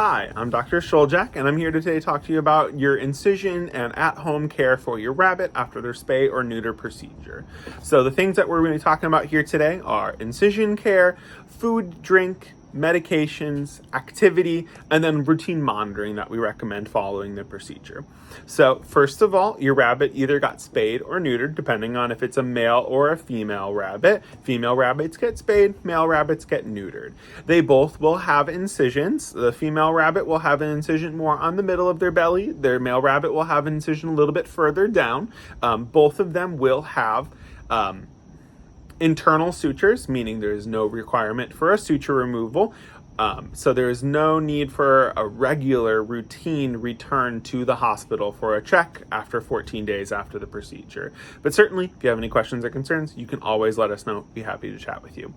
Hi, I'm Dr. Schuljak, and I'm here today to talk to you about your incision and at-home care for your rabbit after their spay or neuter procedure. So the things that we're going to be talking about here today are incision care, food, drink, medications, activity, and then routine monitoring that we recommend following the procedure. So first of all, your rabbit either got spayed or neutered, depending on if it's a male or a female rabbit. Female rabbits get spayed, male rabbits get neutered. They both will have incisions. The female rabbit will have an incision more on the middle of their belly. Their male rabbit will have an incision a little bit further down. Both of them will have internal sutures, meaning there is no requirement for a suture removal. So there is no need for a regular routine return to the hospital for a check after 14 days after the procedure. But certainly, if you have any questions or concerns, you can always let us know. Be happy to chat with you.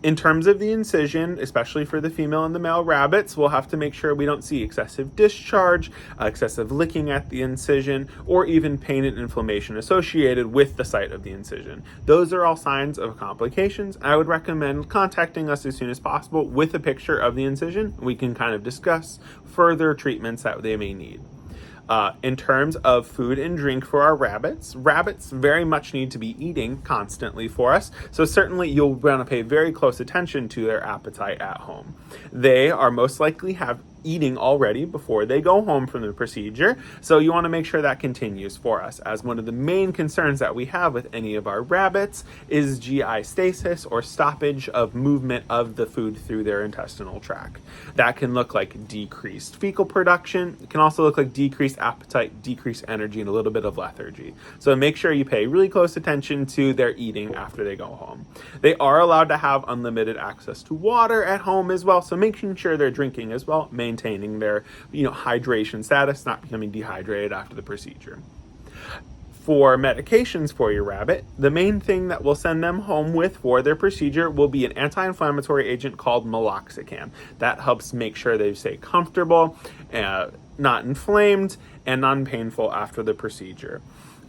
In terms of the incision, especially for the female and the male rabbits, we'll have to make sure we don't see excessive discharge, excessive licking at the incision, or even pain and inflammation associated with the site of the incision. Those are all signs of complications. I would recommend contacting us as soon as possible with a picture of the incision. We can kind of discuss further treatments that they may need. In terms of food and drink for our rabbits very much need to be eating constantly for us. So certainly you'll want to pay very close attention to their appetite at home. They are most likely have eating already before they go home from the procedure. So you want to make sure that continues for us, as one of the main concerns that we have with any of our rabbits is GI stasis, or stoppage of movement of the food through their intestinal tract. That can look like decreased fecal production. It can also look like decreased appetite, decreased energy, and a little bit of lethargy. So make sure you pay really close attention to their eating after they go home. They are allowed to have unlimited access to water at home as well, so making sure they're drinking as well, maintaining their hydration status, not becoming dehydrated after the procedure. For medications for your rabbit, the main thing that we'll send them home with for their procedure will be an anti-inflammatory agent called meloxicam. That helps make sure they stay comfortable, not inflamed, and non-painful after the procedure.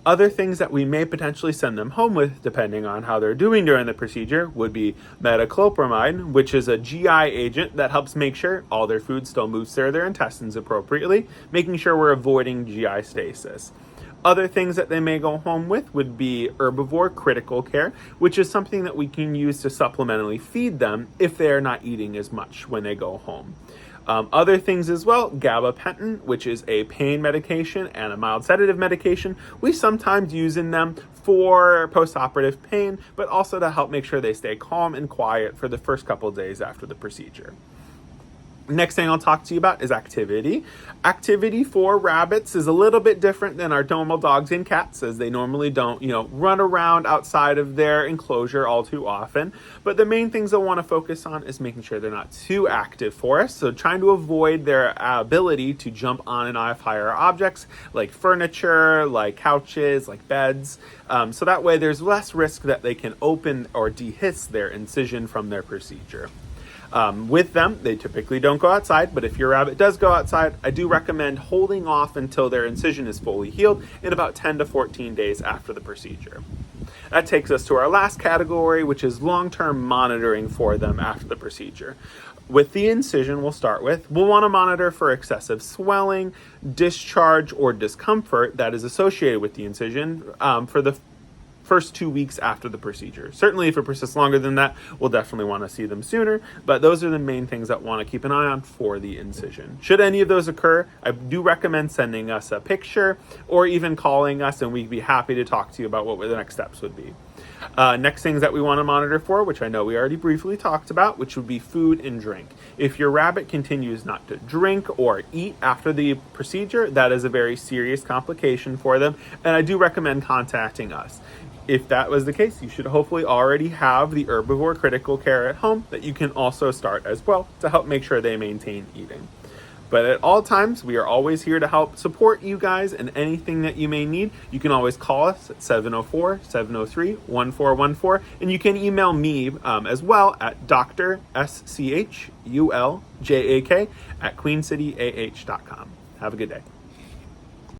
Other things that we may potentially send them home with, depending on how they're doing during the procedure, would be metoclopramide, which is a GI agent that helps make sure all their food still moves through their intestines appropriately, making sure we're avoiding GI stasis. Other things that they may go home with would be herbivore critical care, which is something that we can use to supplementally feed them if they are not eating as much when they go home. Other things as well, gabapentin, which is a pain medication and a mild sedative medication. We sometimes use in them for postoperative pain, but also to help make sure they stay calm and quiet for the first couple of days after the procedure. Next thing I'll talk to you about is activity. Activity for rabbits is a little bit different than our normal dogs and cats, as they normally don't, run around outside of their enclosure all too often. But the main things I want to focus on is making sure they're not too active for us. So trying to avoid their ability to jump on and off higher objects like furniture, like couches, like beds. So that way there's less risk that they can open or dehiss their incision from their procedure. With them, they typically don't go outside, but if your rabbit does go outside, I do recommend holding off until their incision is fully healed in about 10 to 14 days after the procedure. That takes us to our last category, which is long-term monitoring for them after the procedure. With the incision we'll want to monitor for excessive swelling, discharge, or discomfort that is associated with the incision for the first 2 weeks after the procedure. Certainly if it persists longer than that, we'll definitely want to see them sooner, but those are the main things that want to keep an eye on for the incision. Should any of those occur, I do recommend sending us a picture or even calling us, and we'd be happy to talk to you about what the next steps would be. Next things that we want to monitor for, which I know we already briefly talked about, which would be food and drink. If your rabbit continues not to drink or eat after the procedure, that is a very serious complication for them, and I do recommend contacting us. If that was the case, you should hopefully already have the herbivore critical care at home that you can also start as well to help make sure they maintain eating. But at all times, we are always here to help support you guys and anything that you may need. You can always call us at 704-703-1414, and you can email me as well at drschuljak@queencityah.com. Have a good day.